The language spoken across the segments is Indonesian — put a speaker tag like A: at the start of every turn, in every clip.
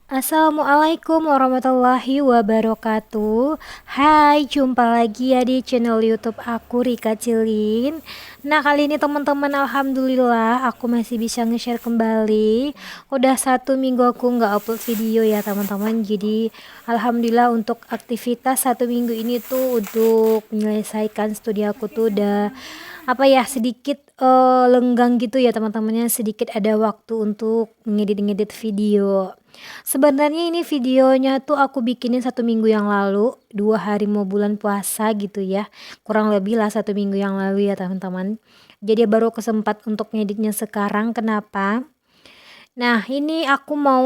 A: Assalamualaikum warahmatullahi wabarakatuh. Hai, jumpa lagi ya di channel YouTube aku Rika Cilin. Nah, kali ini teman-teman, alhamdulillah aku masih bisa nge-share kembali. Udah 1 minggu aku nggak upload video ya teman-teman. Jadi alhamdulillah untuk aktivitas 1 minggu ini tuh untuk menyelesaikan studi aku tuh udah sedikit lenggang gitu ya teman-temannya, sedikit ada waktu untuk ngedit-ngedit video. Sebenarnya ini videonya tuh aku bikinin 1 minggu yang lalu, 2 hari mau bulan puasa gitu ya, kurang lebih lah 1 minggu yang lalu ya teman-teman. Jadi baru kesempat untuk ngeditnya sekarang. Kenapa? Nah, ini aku mau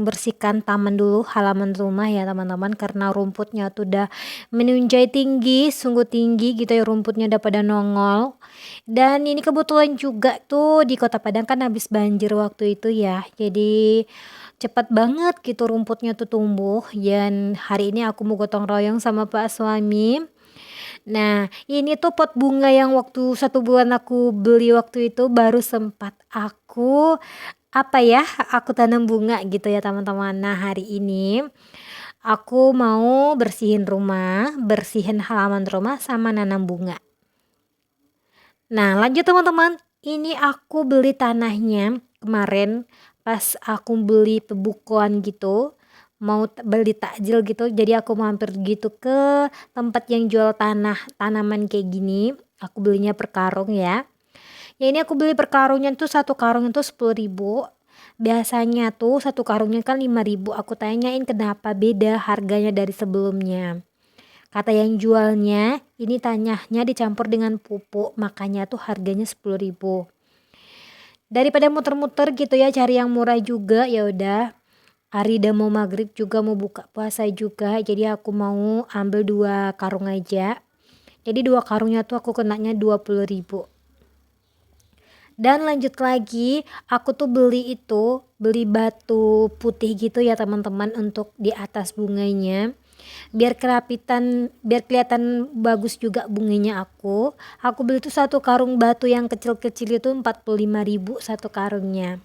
A: bersihkan taman dulu, halaman rumah ya teman-teman, karena rumputnya tuh udah menunjai tinggi, sungguh tinggi gitu ya, rumputnya udah pada nongol. Dan ini kebetulan juga tuh di Kota Padang kan habis banjir waktu itu ya. Jadi cepat banget gitu rumputnya tuh tumbuh, dan hari ini aku mau gotong royong sama Pak suami. Nah, ini tuh pot bunga yang waktu 1 bulan aku beli waktu itu baru sempat aku tanam bunga gitu ya teman-teman. Nah, hari ini aku mau bersihin rumah, bersihin halaman rumah sama nanam bunga. Nah, lanjut teman-teman. Ini aku beli tanahnya kemarin pas aku beli pembukuan gitu, mau beli takjil gitu. Jadi aku mampir gitu ke tempat yang jual tanaman kayak gini. Aku belinya per karung ya. Ya ini aku beli per karungnya tuh, 1 karung itu 10.000. Biasanya tuh 1 karungnya kan 5.000. Aku tanyain kenapa beda harganya dari sebelumnya. Kata yang jualnya, ini tanahnya dicampur dengan pupuk, makanya tuh harganya 10.000. Daripada muter-muter gitu ya cari yang murah juga, ya udah. Hari udah mau maghrib juga, mau buka puasa juga, jadi aku mau ambil 2 karung aja. Jadi 2 karungnya tuh aku kenanya 20.000. Dan lanjut lagi, aku tuh beli batu putih gitu ya teman-teman untuk di atas bunganya. Biar biar kelihatan bagus juga bunganya aku beli tuh 1 karung batu yang kecil-kecil itu 45.000 1 karungnya.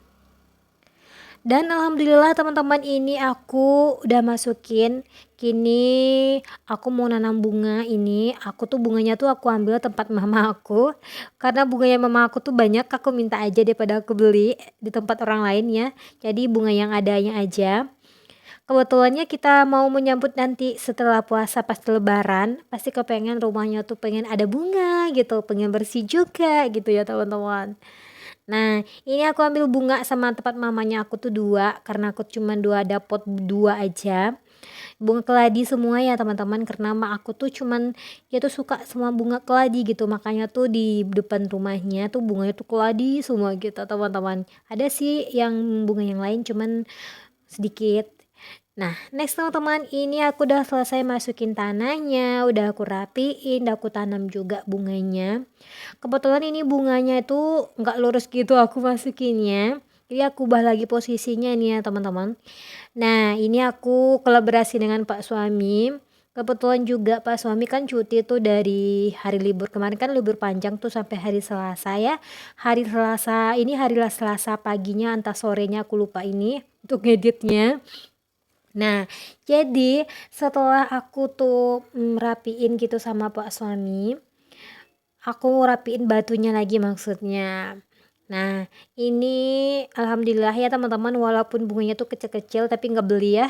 A: Dan alhamdulillah teman-teman, ini aku udah masukin. Kini aku mau nanam bunga. Ini aku tuh bunganya tuh aku ambil tempat mama aku, karena bunganya mama aku tuh banyak, aku minta aja daripada aku beli di tempat orang lain ya. Jadi bunga yang adanya aja. Kebetulannya kita mau menyambut nanti setelah puasa pas lebaran, pasti kepengen rumahnya tuh pengen ada bunga gitu, pengen bersih juga gitu ya teman-teman. Nah, ini aku ambil bunga sama tempat mamanya aku tuh 2, karena aku cuman 2 ada pot 2 aja. Bunga keladi semua ya teman-teman, karena mak aku tuh cuman dia tuh suka semua bunga keladi gitu, makanya tuh di depan rumahnya tuh bunganya tuh keladi semua gitu teman-teman. Ada sih yang bunga yang lain cuman sedikit. Nah, next teman-teman, ini aku udah selesai masukin tanahnya, udah aku rapiin, udah aku tanam juga bunganya. Kebetulan ini bunganya itu nggak lurus gitu aku masukinnya. Jadi aku ubah lagi posisinya nih ya teman-teman. Nah, ini aku kolaborasi dengan Pak suami. Kebetulan juga Pak suami kan cuti tuh dari hari libur kemarin, kan libur panjang tuh sampai hari Selasa ya. Hari Selasa paginya entah sorenya aku lupa ini untuk ngeditnya. Nah, jadi setelah aku tuh rapiin gitu sama Pak suami, aku rapiin batunya lagi maksudnya. Nah, ini alhamdulillah ya teman-teman, walaupun bunganya tuh kecil-kecil tapi nggak beli ya.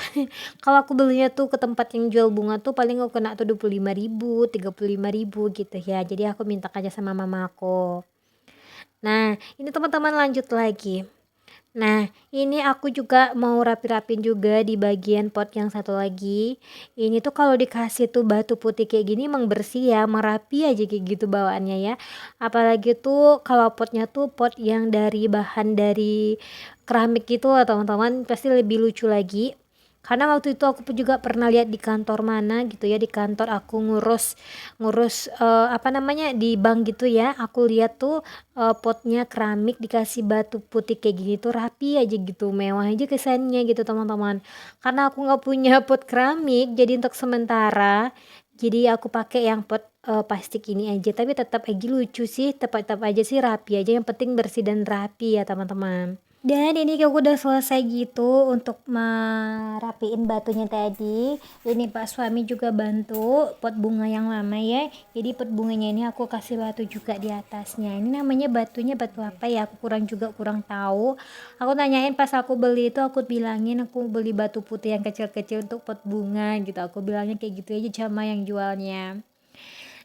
A: Kalau aku belinya tuh ke tempat yang jual bunga tuh paling aku kena tuh 25.000, 35.000 gitu ya. Jadi aku minta aja sama mama aku. Nah, ini teman-teman lanjut lagi. Nah, ini aku juga mau rapi-rapin juga di bagian pot yang satu lagi. Ini tuh kalau dikasih tuh batu putih kayak gini emang bersih ya, merapi aja kayak gitu bawaannya ya. Apalagi tuh kalau potnya tuh pot yang dari bahan dari keramik gitu loh teman-teman, pasti lebih lucu lagi. Karena waktu itu aku juga pernah lihat di kantor mana gitu ya, di kantor aku ngurus ngurus di bank gitu ya. Aku lihat tuh potnya keramik dikasih batu putih kayak gini tuh rapi aja gitu, mewah aja kesannya gitu teman-teman. Karena aku nggak punya pot keramik, jadi untuk sementara jadi aku pakai yang pot plastik ini aja, tapi tetap aja lucu sih, tetap aja sih rapi aja, yang penting bersih dan rapi ya teman-teman. Dan ini aku udah selesai gitu untuk merapiin batunya tadi. Ini Pak suami juga bantu pot bunga yang lama ya. Jadi pot bunganya ini aku kasih batu juga di atasnya. Ini namanya batunya batu apa ya? Aku kurang tahu. Aku tanyain pas aku beli itu, aku bilangin aku beli batu putih yang kecil-kecil untuk pot bunga gitu. Aku bilangnya kayak gitu aja sama yang jualnya.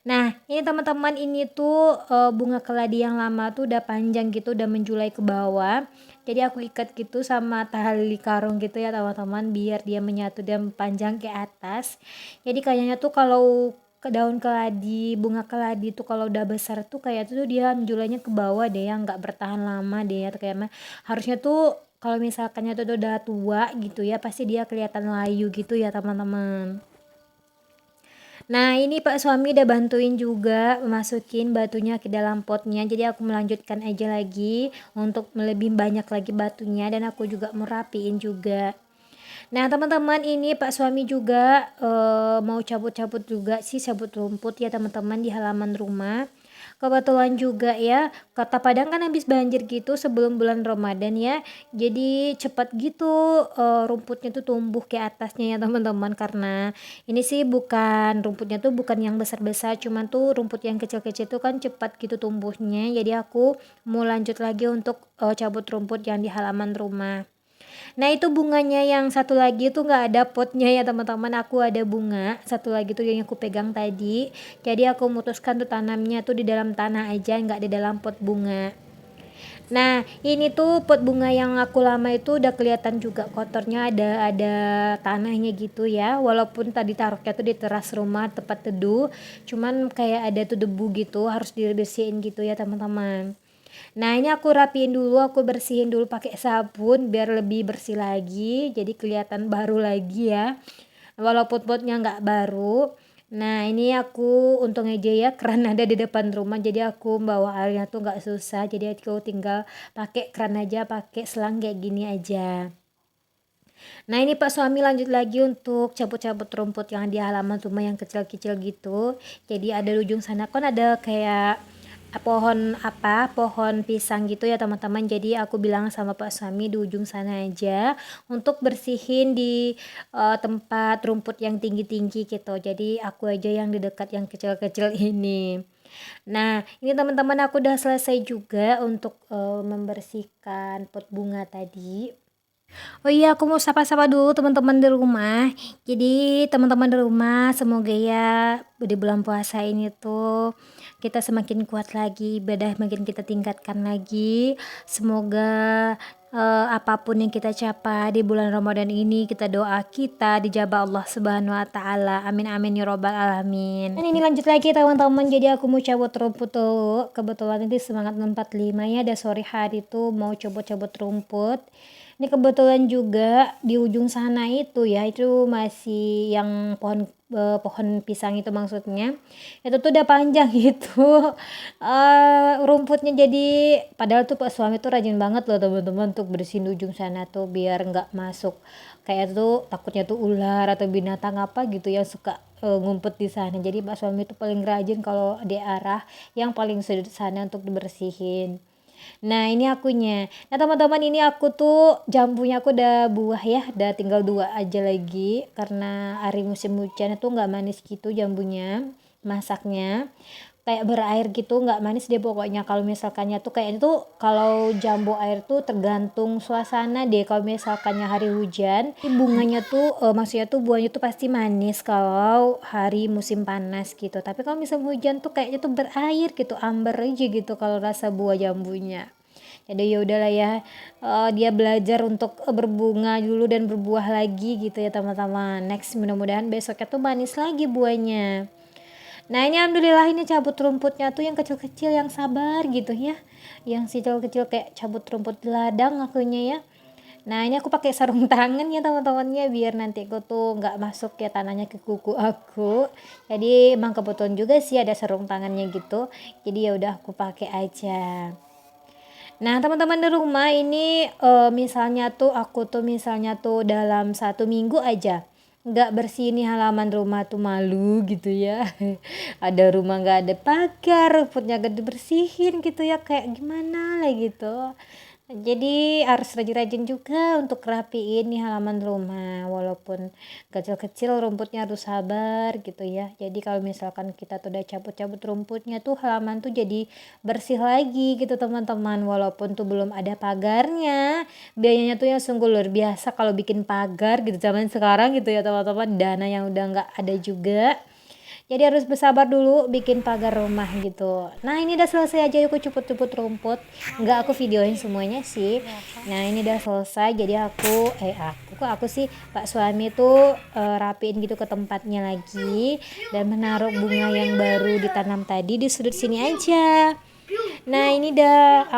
A: Nah, ini teman-teman, ini tuh bunga keladi yang lama tuh udah panjang gitu, udah menjulai ke bawah. Jadi aku ikat gitu sama tali karung gitu ya teman-teman, biar dia menyatu dan panjang ke atas. Jadi kayaknya tuh kalau ke daun keladi, bunga keladi tuh kalau udah besar tuh kayak tuh dia menjulainya ke bawah deh, yang nggak bertahan lama deh ya, kayak harusnya tuh kalau misalkannya tuh udah tua gitu ya, pasti dia kelihatan layu gitu ya teman-teman. Nah, ini Pak suami udah bantuin juga masukin batunya ke dalam potnya. Jadi aku melanjutkan aja lagi untuk lebih banyak lagi batunya, dan aku juga mau rapiin juga. Nah, teman-teman, ini Pak suami juga mau cabut-cabut juga sih, cabut rumput ya teman-teman di halaman rumah. Kebetulan juga ya, Kota Padang kan habis banjir gitu sebelum bulan Ramadan ya. Jadi cepat gitu rumputnya tuh tumbuh ke atasnya ya teman-teman, karena ini sih bukan rumputnya tuh bukan yang besar-besar, cuman tuh rumput yang kecil-kecil tuh kan cepat gitu tumbuhnya. Jadi aku mau lanjut lagi untuk cabut rumput yang di halaman rumah. Nah, itu bunganya yang satu lagi tuh nggak ada potnya ya teman-teman, aku ada bunga satu lagi tuh yang aku pegang tadi. Jadi aku memutuskan tuh tanamnya tuh di dalam tanah aja, nggak di dalam pot bunga. Nah, ini tuh pot bunga yang aku lama itu udah kelihatan juga kotornya, ada tanahnya gitu ya. Walaupun tadi taruhnya tuh di teras rumah tempat teduh, cuman kayak ada tuh debu gitu, harus dibersihin gitu ya teman-teman. Nah, ini aku rapiin dulu, aku bersihin dulu pakai sabun biar lebih bersih lagi, jadi kelihatan baru lagi ya. Walaupun potnya nggak baru. Nah, ini aku untung aja ya keran ada di depan rumah, jadi aku bawa airnya tuh nggak susah. Jadi aku tinggal pakai keran aja, pakai selang kayak gini aja. Nah, ini Pak suami lanjut lagi untuk cabut-cabut rumput yang di halaman rumah yang kecil-kecil gitu. Jadi ada di ujung sana kan ada kayak pohon pisang gitu ya teman-teman. Jadi aku bilang sama Pak suami di ujung sana aja untuk bersihin di tempat rumput yang tinggi-tinggi gitu. Jadi aku aja yang di dekat yang kecil-kecil ini. Nah, ini teman-teman, aku udah selesai juga untuk membersihkan pot bunga tadi. Oh iya, aku mau sapa-sapa dulu teman-teman di rumah. Jadi teman-teman di rumah, semoga ya di bulan puasa ini tuh kita semakin kuat lagi, ibadah makin kita tingkatkan lagi. Semoga apapun yang kita capai di bulan Ramadan ini, kita doa kita dijabah Allah Subhanahu wa taala. Amin amin ya robbal alamin. Dan ini lanjut lagi teman-teman. Jadi aku mau cabut rumput dulu. Kebetulan ini semangat 45 ya, ada sore hari tuh mau cabut-cabut rumput. Ini kebetulan juga di ujung sana itu ya, itu masih yang pohon pisang itu maksudnya. Itu tuh udah panjang gitu. Rumputnya, jadi padahal tuh Pak suami tuh rajin banget loh teman-teman untuk bersihin ujung sana tuh biar nggak masuk. Kayak tuh takutnya tuh ular atau binatang apa gitu yang suka ngumpet di sana. Jadi Pak suami tuh paling rajin kalau di arah yang paling sudut sana untuk dibersihin. Nah, ini akunya. Nah, teman-teman, ini aku tuh jambunya aku udah buah ya, udah tinggal 2 aja lagi karena hari musim hujan itu nggak manis gitu jambunya. Masaknya kayak berair gitu, nggak manis deh pokoknya. Kalau misalkannya tuh kayak itu, kalau jambu air tuh tergantung suasana deh. Kalau misalkannya hari hujan, bunganya tuh maksudnya tuh buahnya tuh pasti manis kalau hari musim panas gitu. Tapi kalau musim hujan tuh kayaknya tuh berair gitu, amber aja gitu kalau rasa buah jambunya. Jadi ya udahlah ya, dia belajar untuk berbunga dulu dan berbuah lagi gitu ya teman-teman. Next, mudah-mudahan besoknya tuh manis lagi buahnya. Nah, ini alhamdulillah ini cabut rumputnya tuh yang kecil-kecil, yang sabar gitu ya. Yang si kecil-kecil kayak cabut rumput di ladang akunya ya. Nah, ini aku pakai sarung tangan ya teman-temannya biar nanti aku tuh nggak masuk ya tanahnya ke kuku aku. Jadi emang kebetulan juga sih ada sarung tangannya gitu. Jadi ya udah aku pakai aja. Nah, teman-teman di rumah ini misalnya tuh aku tuh misalnya tuh dalam 1 minggu aja nggak bersih nih halaman rumah tuh malu gitu ya. Ada rumah nggak ada pagar, rumputnya gak dibersihin gitu ya, kayak gimana lah gitu. Jadi harus rajin-rajin juga untuk rapiin nih halaman rumah, walaupun kecil-kecil rumputnya harus sabar gitu ya. Jadi kalau misalkan kita tuh udah cabut-cabut rumputnya tuh halaman tuh jadi bersih lagi gitu teman-teman, walaupun tuh belum ada pagarnya. Biayanya tuh yang sungguh luar biasa kalau bikin pagar gitu zaman sekarang gitu ya teman-teman, dana yang udah nggak ada juga. Jadi harus bersabar dulu bikin pagar rumah gitu. Nah ini udah selesai aja, aku cuput-cuput rumput. Enggak aku videoin semuanya sih. Nah ini udah selesai, jadi aku sih Pak suami tuh rapiin gitu ke tempatnya lagi. Dan menaruh bunga yang baru ditanam tadi di sudut sini aja. Nah ini udah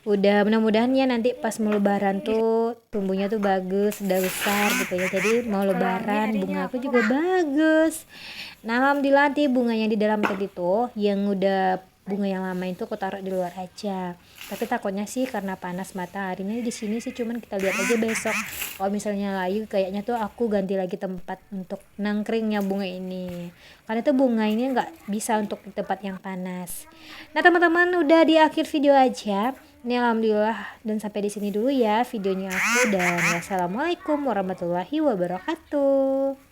A: mudah-mudahan ya nanti pas mau lebaran tuh tumbuhnya tuh bagus, udah besar gitu ya. Jadi mau lebaran bunga aku juga bagus. Nah alhamdulillah nanti bunga yang di dalam tadi tuh yang udah bunga yang lama itu aku taruh di luar aja. Tapi takutnya sih karena panas mataharinya di sini sih, cuman kita lihat aja besok. Kalau misalnya layu kayaknya tuh aku ganti lagi tempat untuk nangkringnya bunga ini. Karena itu bunga ini nggak bisa untuk di tempat yang panas. Nah teman-teman udah di akhir video aja. Ini alhamdulillah dan sampai di sini dulu ya videonya aku, dan wassalamualaikum warahmatullahi wabarakatuh.